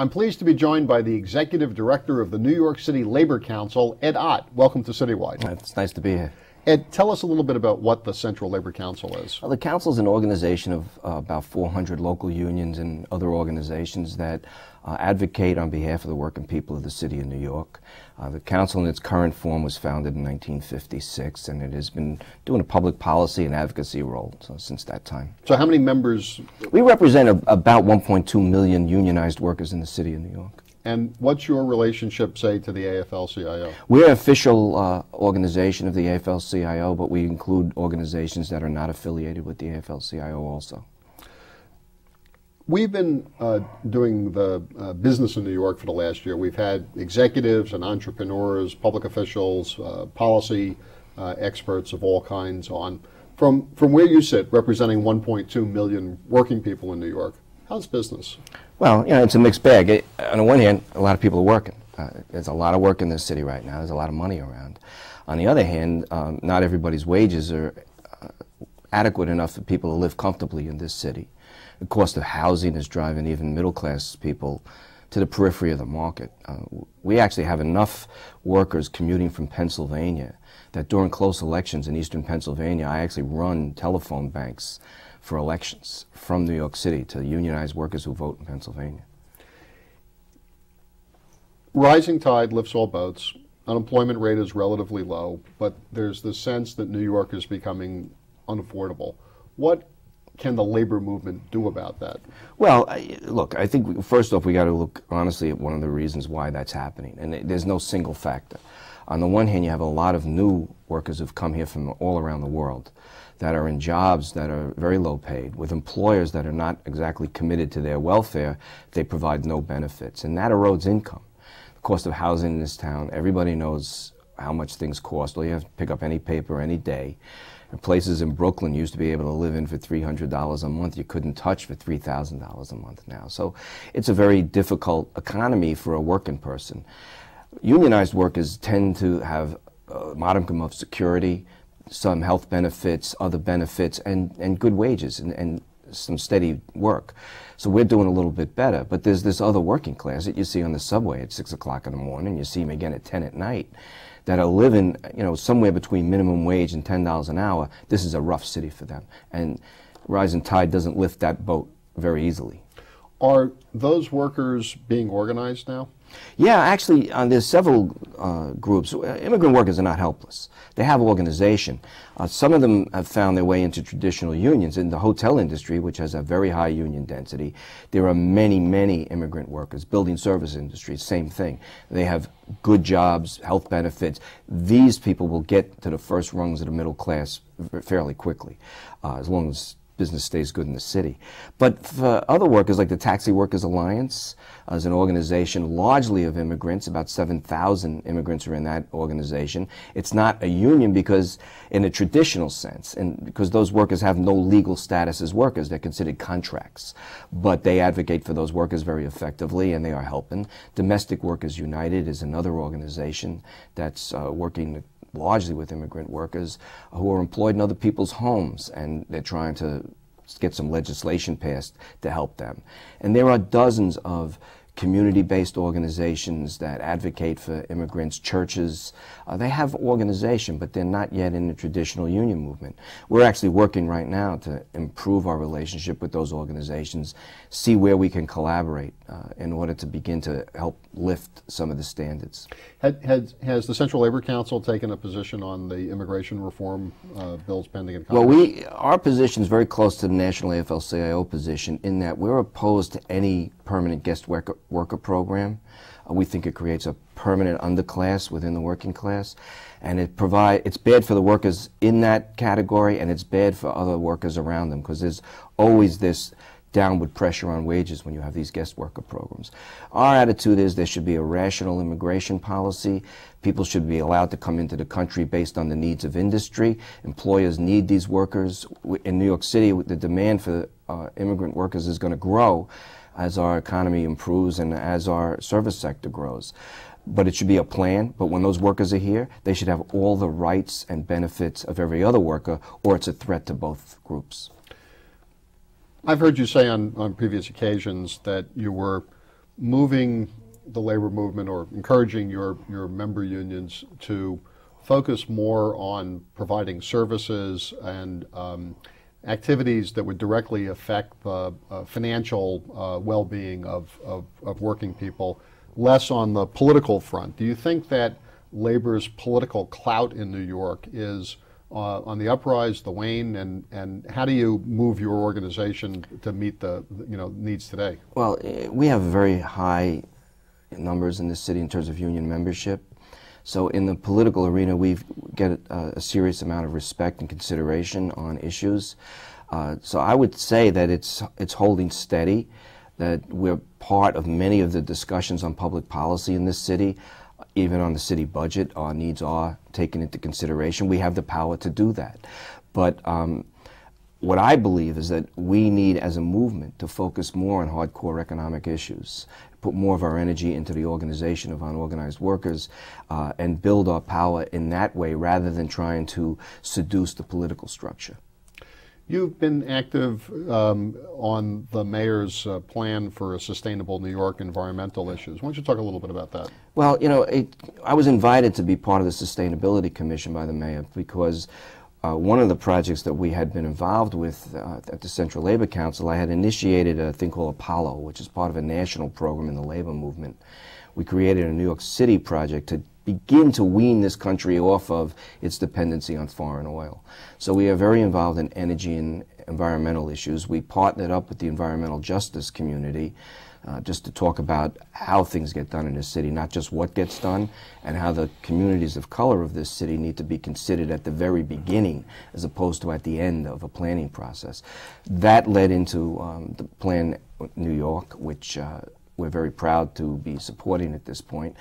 I'm pleased to be joined by the Executive Director of the New York City Labor Council, Ed Ott. Welcome to CityWide. It's nice to be here. Ed, tell us a little bit about what the Central Labor Council is. Well, the Council is an organization of about 400 local unions and other organizations that advocate on behalf of the working people of the city of New York. The Council in its current form was founded in 1956, and it has been doing a public policy and advocacy role since that time. So how many members? We represent about 1.2 million unionized workers in the city of New York. And what's your relationship, say, to the AFL-CIO? We're an official organization of the AFL-CIO, but we include organizations that are not affiliated with the AFL-CIO also. We've been doing the business in New York for the last year. We've had executives and entrepreneurs, public officials, policy experts of all kinds on. From where you sit, representing 1.2 million working people in New York, how's business? Well, you know, it's a mixed bag. On the one hand, a lot of people are working. There's a lot of work in this city right now. There's a lot of money around. On the other hand, not everybody's wages are adequate enough for people to live comfortably in this city. The cost of housing is driving even middle-class people to the periphery of the market. We actually have enough workers commuting from Pennsylvania that during close elections in eastern Pennsylvania, I actually run telephone banks for elections from New York City to unionized workers who vote in Pennsylvania. Rising tide lifts all boats. Unemployment rate is relatively low, but there's the sense that New York is becoming unaffordable. What can the labor movement do about that? Well, look, I think first off we got to look honestly at one of the reasons why that's happening, and there's no single factor. On the one hand, you have a lot of new workers who've come here from all around the world that are in jobs that are very low paid, with employers that are not exactly committed to their welfare. They provide no benefits, and that erodes income. The cost of housing in this town, everybody knows how much things cost. Well, you have to pick up any paper any day. Places in Brooklyn used to be able to live in for $300 a month. You couldn't touch for $3,000 a month now. So it's a very difficult economy for a working person. Unionized workers tend to have a modicum of security, some health benefits, other benefits, and good wages and some steady work. So we're doing a little bit better. But there's this other working class that you see on the subway at 6 o'clock in the morning. You see them again at 10 at night that are living, you know, somewhere between minimum wage and $10 an hour. This is a rough city for them. And rising tide doesn't lift that boat very easily. Are those workers being organized now? Yeah, actually, there's several groups. Immigrant workers are not helpless. They have organization. Some of them have found their way into traditional unions. In the hotel industry, which has a very high union density, there are many, many immigrant workers. Building service industry, same thing. They have good jobs, health benefits. These people will get to the first rungs of the middle class fairly quickly, as long as business stays good in the city. But for other workers, like the Taxi Workers Alliance, as an organization largely of immigrants, about 7,000 immigrants are in that organization. It's not a union because, in a traditional sense, and because those workers have no legal status as workers, they're considered contracts. But they advocate for those workers very effectively, and they are helping. Domestic Workers United is another organization that's working largely with immigrant workers who are employed in other people's homes, and they're trying to get some legislation passed to help them. And there are dozens of community-based organizations that advocate for immigrants, churches. They have organization, but they're not yet in the traditional union movement. We're actually working right now to improve our relationship with those organizations, see where we can collaborate in order to begin to help lift some of the standards. Has the Central Labor Council taken a position on the immigration reform bills pending in Congress? Well, our position is very close to the national AFL-CIO position in that we're opposed to any permanent guest worker program. We think it creates a permanent underclass within the working class, and it's bad for the workers in that category, and it's bad for other workers around them, because there's always this downward pressure on wages when you have these guest worker programs. Our attitude is there should be a rational immigration policy. People should be allowed to come into the country based on the needs of industry. Employers need these workers. In New York City, the demand for immigrant workers is going to grow as our economy improves and as our service sector grows. But it should be a plan. But when those workers are here, they should have all the rights and benefits of every other worker, or it's a threat to both groups. I've heard you say on previous occasions that you were moving the labor movement or encouraging your member unions to focus more on providing services and activities that would directly affect the financial well-being of working people, less on the political front. Do you think that labor's political clout in New York is on the uprise, the wane, and how do you move your organization to meet the needs today? Well, we have very high numbers in this city in terms of union membership. So in the political arena, we get a serious amount of respect and consideration on issues. So I would say that it's holding steady, that we're part of many of the discussions on public policy in this city. Even on the city budget, our needs are taken into consideration. We have the power to do that. But what I believe is that we need, as a movement, to focus more on hardcore economic issues, put more of our energy into the organization of unorganized workers, and build our power in that way rather than trying to seduce the political structure. You've been active on the mayor's plan for a sustainable New York environmental issues. Why don't you talk a little bit about that? Well, I was invited to be part of the Sustainability Commission by the mayor because one of the projects that we had been involved with at the Central Labor Council, I had initiated a thing called Apollo, which is part of a national program in the labor movement. We created a New York City project to begin to wean this country off of its dependency on foreign oil. So we are very involved in energy and environmental issues. We partnered up with the environmental justice community just to talk about how things get done in this city, not just what gets done, and how the communities of color of this city need to be considered at the very beginning as opposed to at the end of a planning process. That led into the Plan New York, which we're very proud to be supporting at this point.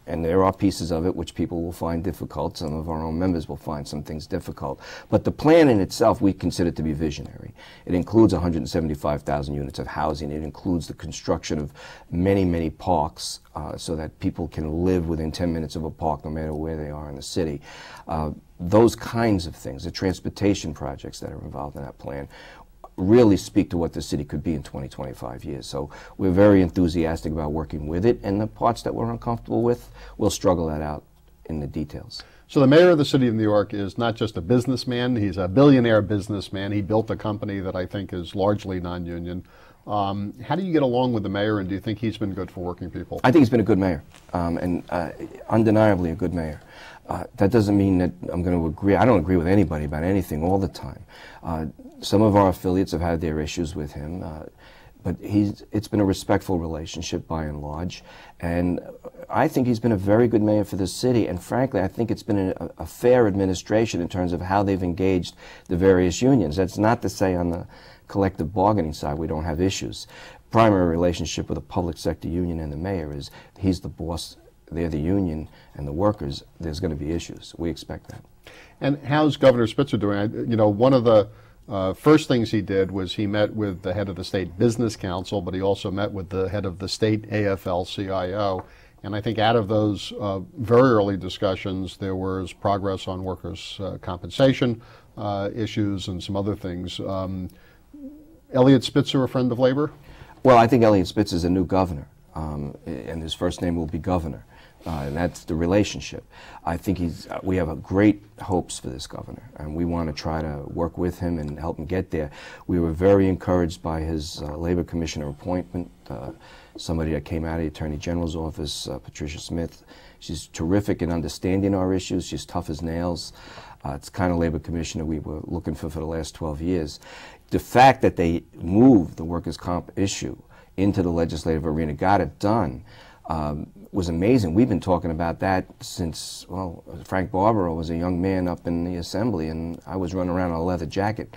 And there are pieces of it which people will find difficult. Some of our own members will find some things difficult. But the plan in itself we consider to be visionary. It includes 175,000 units of housing. It includes the construction of many, many parks so that people can live within 10 minutes of a park no matter where they are in the city. Those kinds of things, the transportation projects that are involved in that plan, really speak to what the city could be in 20, 25 years. So we're very enthusiastic about working with it, and the parts that we're uncomfortable with, we'll struggle that out in the details. So the mayor of the city of New York is not just a businessman, he's a billionaire businessman. He built a company that I think is largely non-union. How do you get along with the mayor, and do you think he's been good for working people? I think he's been a good mayor, and undeniably a good mayor. That doesn't mean that I'm going to agree. I don't agree with anybody about anything all the time. Some of our affiliates have had their issues with him, but it's been a respectful relationship by and large. And I think he's been a very good mayor for the city. And frankly, I think it's been a fair administration in terms of how they've engaged the various unions. That's not to say on the collective bargaining side we don't have issues. Primary relationship with the public sector union and the mayor is he's the boss, they're the union, and the workers. There's going to be issues. We expect that. And how's Governor Spitzer doing? One of the first things he did was he met with the head of the state business council, but he also met with the head of the state AFL-CIO. And I think out of those very early discussions, there was progress on workers' compensation issues and some other things. Elliot Spitzer, a friend of labor? Well, I think Elliot Spitzer is a new governor, and his first name will be Governor. And that's the relationship. I think we have great hopes for this governor, and we want to try to work with him and help him get there. We were very encouraged by his labor commissioner appointment, somebody that came out of the Attorney General's office, Patricia Smith. She's terrific in understanding our issues. She's tough as nails. It's the kind of labor commissioner we were looking for the last 12 years. The fact that they moved the workers' comp issue into the legislative arena, got it done, was amazing. We've been talking about that since, well, Frank Barbaro was a young man up in the assembly, and I was running around in a leather jacket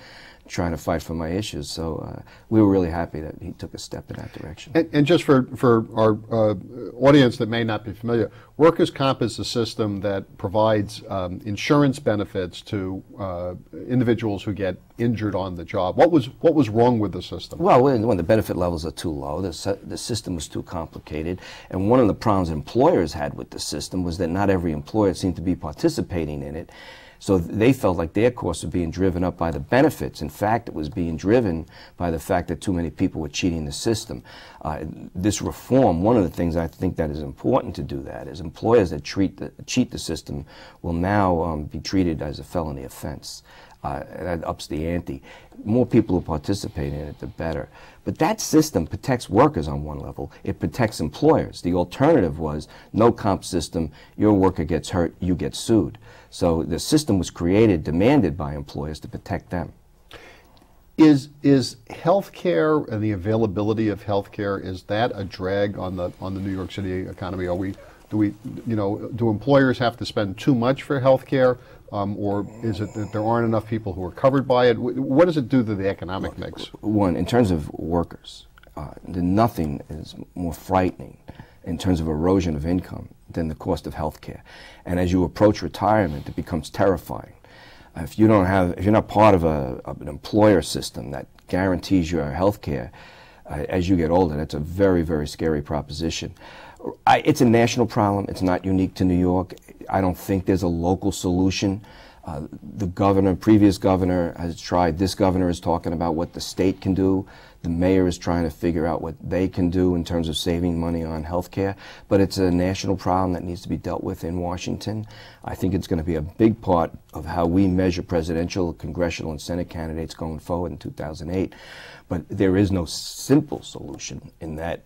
trying to fight for my issues. So we were really happy that he took a step in that direction. And just for our audience that may not be familiar, workers' comp is a system that provides insurance benefits to individuals who get injured on the job. What was wrong with the system? Well, when the benefit levels are too low, the system was too complicated. And one of the problems employers had with the system was that not every employer seemed to be participating in it. So they felt like their costs were being driven up by the benefits. In fact, it was being driven by the fact that too many people were cheating the system. This reform, one of the things I think that is important to do that is employers that cheat the system will now be treated as a felony offense. That ups the ante. More people who participate in it, the better. But that system protects workers on one level. It protects employers. The alternative was no comp system, your worker gets hurt, you get sued. So the system was created, demanded by employers to protect them. Is health care and the availability of health care, is that a drag on the New York City economy? Do employers have to spend too much for health care? Or is it that there aren't enough people who are covered by it? What does it do to the economic mix? One, in terms of workers, nothing is more frightening in terms of erosion of income than the cost of health care. And as you approach retirement, it becomes terrifying. If you're not part of an employer system that guarantees your health care as you get older, that's a very, very scary proposition. It's a national problem. It's not unique to New York. I don't think there's a local solution. The previous governor has tried. This governor is talking about what the state can do. The mayor is trying to figure out what they can do in terms of saving money on health care. But it's a national problem that needs to be dealt with in Washington. I think it's going to be a big part of how we measure presidential, congressional, and Senate candidates going forward in 2008. But there is no simple solution in that.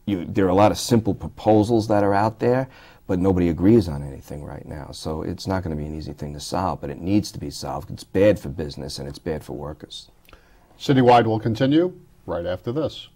There are a lot of simple proposals that are out there, but nobody agrees on anything right now. So it's not going to be an easy thing to solve, but it needs to be solved. It's bad for business and it's bad for workers. CityWide will continue right after this.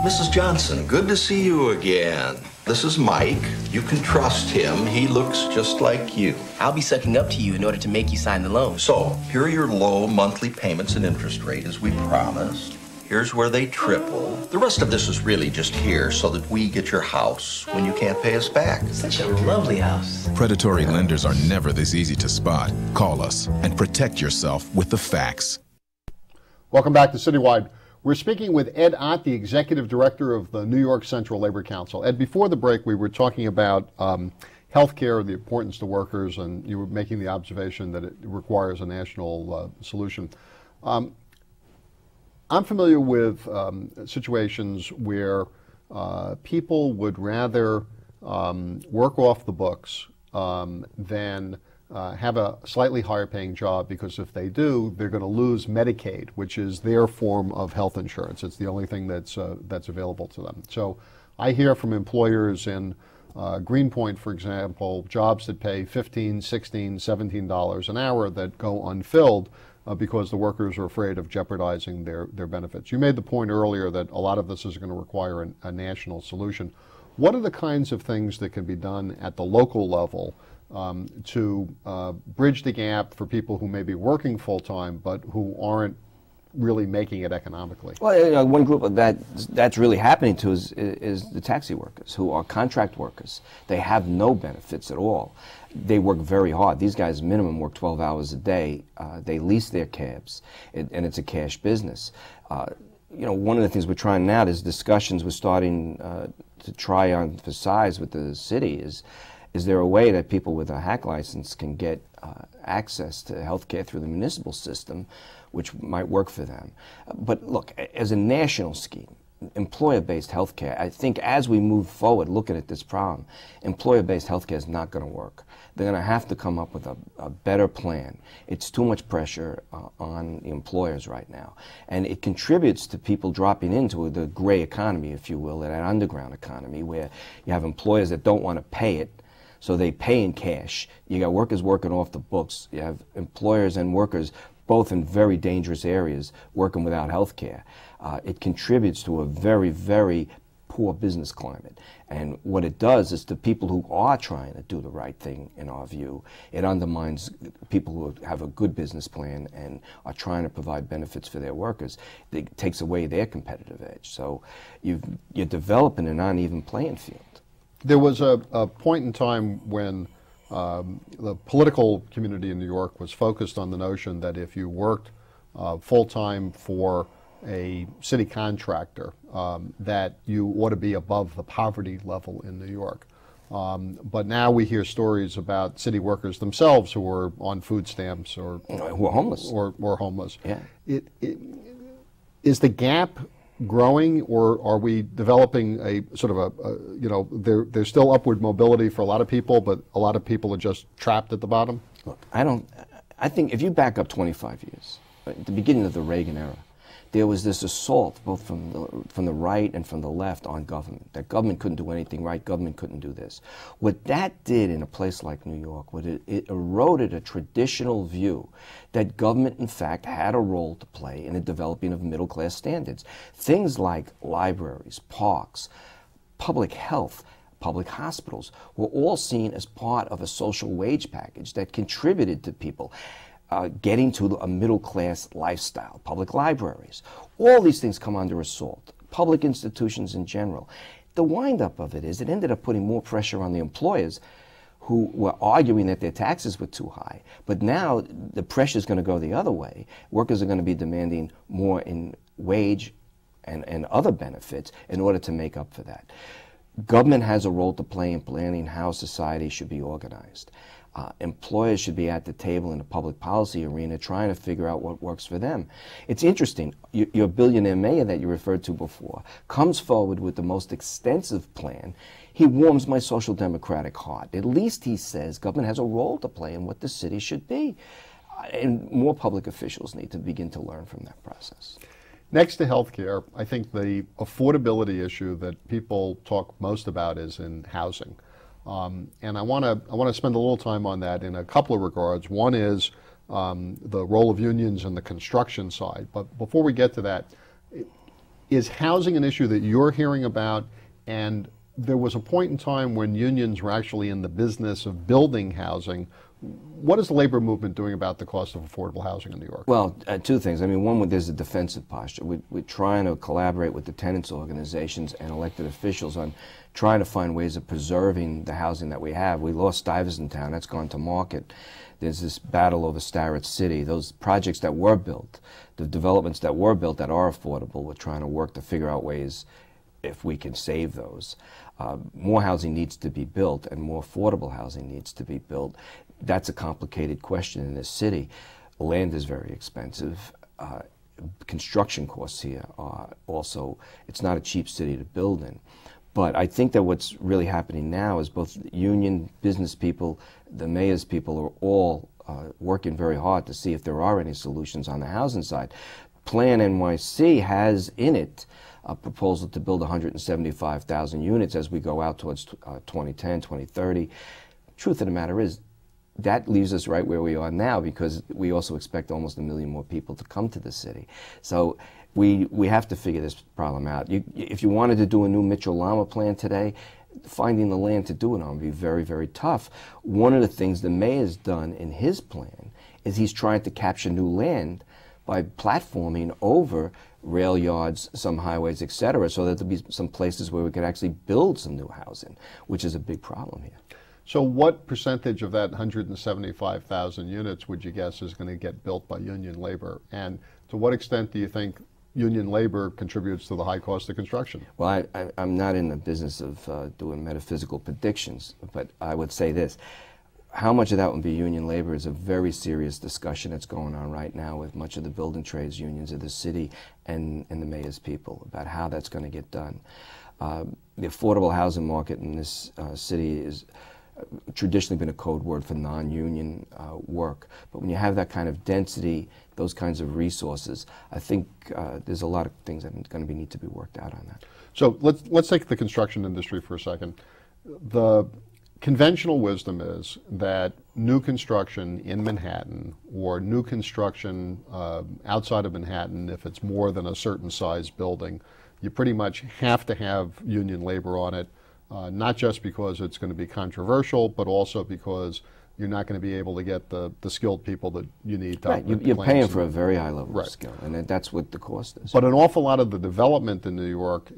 Mrs. Johnson, good to see you again. This is Mike. You can trust him. He looks just like you. I'll be sucking up to you in order to make you sign the loan. So, here are your low monthly payments and interest rate as we promised. Here's where they triple. The rest of this is really just here so that we get your house when you can't pay us back. Such a lovely house. Predatory lenders are never this easy to spot. Call us and protect yourself with the facts. Welcome back to CityWide. We're speaking with Ed Ott, the Executive Director of the New York Central Labor Council. Ed, before the break, we were talking about health care, the importance to workers, and you were making the observation that it requires a national solution. I'm familiar with situations where people would rather work off the books than have a slightly higher paying job, because if they do, they're going to lose Medicaid, which is their form of health insurance. It's the only thing that's available to them. So I hear from employers in Greenpoint, for example, jobs that pay $15, $16, $17 an hour that go unfilled because the workers are afraid of jeopardizing their benefits. You made the point earlier that a lot of this is going to require a national solution. What are the kinds of things that can be done at the local level to bridge the gap for people who may be working full-time but who aren't really making it economically? Well, one group of that's really happening to is the taxi workers, who are contract workers. They have no benefits at all. They work very hard. These guys minimum work 12 hours a day. They lease their cabs, and it's a cash business. One of the things we're trying now, is discussions we're starting to try on for size with the city is there a way that people with a hack license can get access to health care through the municipal system, which might work for them? But look, as a national scheme, employer-based health care, I think as we move forward looking at this problem, employer-based health care is not going to work. They're going to have to come up with a better plan. It's too much pressure on the employers right now. And it contributes to people dropping into the gray economy, if you will, that underground economy where you have employers that don't want to pay it, so they pay in cash. You got workers working off the books. You have employers and workers both in very dangerous areas working without health care. It contributes to a very, very poor business climate. And what it does is to people who are trying to do the right thing, in our view, it undermines people who have a good business plan and are trying to provide benefits for their workers. It takes away their competitive edge. So you're developing an uneven playing field. There was a point in time when the political community in New York was focused on the notion that if you worked full-time for a city contractor, that you ought to be above the poverty level in New York. But now we hear stories about city workers themselves who are on food stamps or who are homeless. Or homeless. Yeah. Is the gap growing, or are we developing a sort of there's still upward mobility for a lot of people, but a lot of people are just trapped at the bottom? Look, I think if you back up 25 years, at the beginning of the Reagan era, there was this assault both from the right and from the left on government, that government couldn't do anything right, government couldn't do this. What that did in a place like New York, it eroded a traditional view that government, in fact, had a role to play in the developing of middle-class standards. Things like libraries, parks, public health, public hospitals were all seen as part of a social wage package that contributed to people getting to a middle-class lifestyle. Public libraries. All these things come under assault. Public institutions in general. The wind-up of it is it ended up putting more pressure on the employers who were arguing that their taxes were too high. But now the pressure is going to go the other way. Workers are going to be demanding more in wage and other benefits in order to make up for that. Government has a role to play in planning how society should be organized. Employers should be at the table in the public policy arena trying to figure out what works for them. It's interesting, your billionaire mayor that you referred to before comes forward with the most extensive plan. He warms my social democratic heart. At least he says government has a role to play in what the city should be. And more public officials need to begin to learn from that process. Next to healthcare, I think the affordability issue that people talk most about is in housing. And I want to spend a little time on that in a couple of regards. One is the role of unions in the construction side. But before we get to that, is housing an issue that you're hearing about? And there was a point in time when unions were actually in the business of building housing. What is the labor movement doing about the cost of affordable housing in New York? Well, two things. I mean, one, there's a defensive posture. We're trying to collaborate with the tenants organizations and elected officials on trying to find ways of preserving the housing that we have. We lost Stuyvesant Town. That's gone to market. There's this battle over Starrett City. Those projects that were built, the developments that were built that are affordable, we're trying to work to figure out ways if we can save those. More housing needs to be built, and more affordable housing needs to be built. That's a complicated question in this city. Land is very expensive. Construction costs here are also, it's not a cheap city to build in. But I think that what's really happening now is both union business people, the mayor's people are all working very hard to see if there are any solutions on the housing side. PlaNYC has in it a proposal to build 175,000 units as we go out towards 2010, 2030. Truth of the matter is, that leaves us right where we are now because we also expect almost 1 million more people to come to the city. So we have to figure this problem out. If you wanted to do a new Mitchell-Lama plan today, finding the land to do it on would be very, very tough. One of the things the mayor's done in his plan is he's trying to capture new land by platforming over rail yards, some highways, et cetera, so that there'll be some places where we could actually build some new housing, which is a big problem here. So what percentage of that 175,000 units would you guess is going to get built by union labor? And to what extent do you think union labor contributes to the high cost of construction? Well, I'm not in the business of doing metaphysical predictions, but I would say this. How much of that would be union labor is a very serious discussion that's going on right now with much of the building trades unions of the city and the mayor's people about how that's going to get done. The affordable housing market in this city is traditionally been a code word for non-union work. But when you have that kind of density, those kinds of resources, I think there's a lot of things that are going to need to be worked out on that. So let's take the construction industry for a second. The conventional wisdom is that new construction in Manhattan or new construction outside of Manhattan, if it's more than a certain size building, you pretty much have to have union labor on it. Not just because it's going to be controversial, but also because you're not going to be able to get the skilled people that you need to operate. You're paying for a very high level of skill, and that's what the cost is. But an awful lot of the development in New York,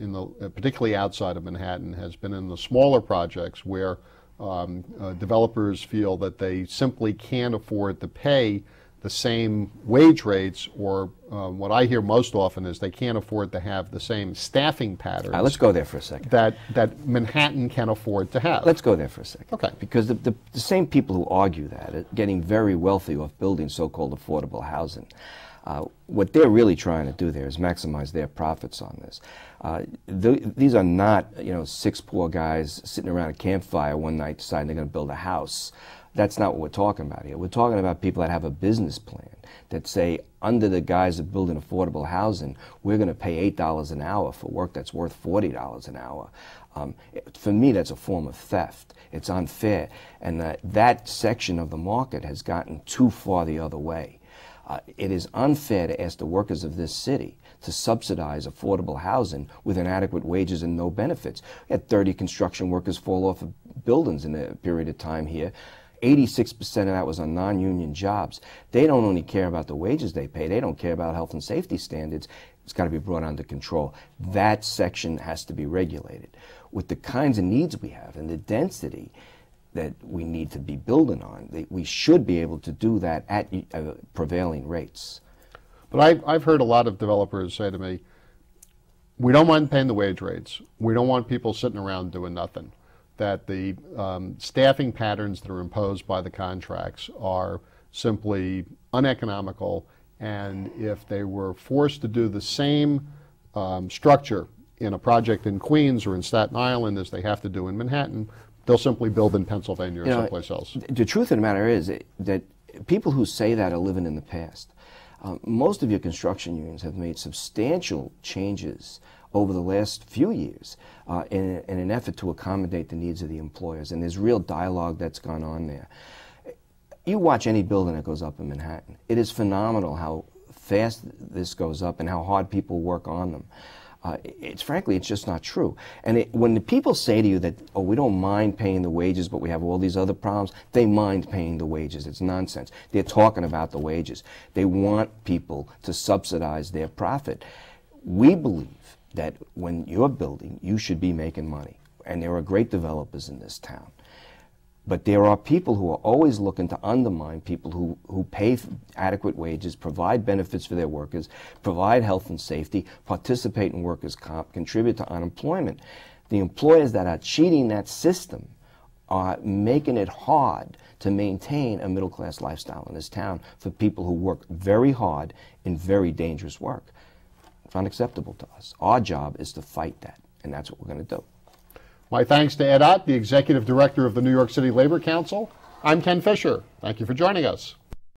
particularly outside of Manhattan, has been in the smaller projects where developers feel that they simply can't afford to pay the same wage rates, or what I hear most often is they can't afford to have the same staffing patterns. Let's go there for a second. That Manhattan can afford to have. Let's go there for a second. Okay. Because the same people who argue that are getting very wealthy off building so-called affordable housing. What they're really trying to do there is maximize their profits on this. These are not, six poor guys sitting around a campfire one night deciding they're going to build a house. That's not what we're talking about here. We're talking about people that have a business plan that say, under the guise of building affordable housing, we're going to pay $8 an hour for work that's worth $40 an hour. For me, that's a form of theft. It's unfair. And that section of the market has gotten too far the other way. It is unfair to ask the workers of this city to subsidize affordable housing with inadequate wages and no benefits. We had 30 construction workers fall off of buildings in a period of time here. 86% of that was on non-union jobs. They don't only care about the wages they pay, they don't care about health and safety standards. It's got to be brought under control. That section has to be regulated. With the kinds of needs we have and the density that we need to be building on, we should be able to do that at prevailing rates. But I've heard a lot of developers say to me, we don't mind paying the wage rates. We don't want people sitting around doing nothing. That the staffing patterns that are imposed by the contracts are simply uneconomical, and if they were forced to do the same structure in a project in Queens or in Staten Island as they have to do in Manhattan, they'll simply build in Pennsylvania or someplace else. The truth of the matter is that people who say that are living in the past. Most of your construction unions have made substantial changes over the last few years in an effort to accommodate the needs of the employers, and there's real dialogue that's gone on there. You watch any building that goes up in Manhattan. It is phenomenal how fast this goes up and how hard people work on them. Frankly, it's just not true. And when the people say to you that, oh, we don't mind paying the wages, but we have all these other problems, they mind paying the wages. It's nonsense. They're talking about the wages. They want people to subsidize their profit. We believe that when you're building, you should be making money. And there are great developers in this town. But there are people who are always looking to undermine people who pay adequate wages, provide benefits for their workers, provide health and safety, participate in workers' comp, contribute to unemployment. The employers that are cheating that system are making it hard to maintain a middle-class lifestyle in this town for people who work very hard in very dangerous work. It's unacceptable to us. Our job is to fight that, and that's what we're going to do. My thanks to Ed Ott, the Executive Director of the New York City Labor Council. I'm Ken Fisher. Thank you for joining us.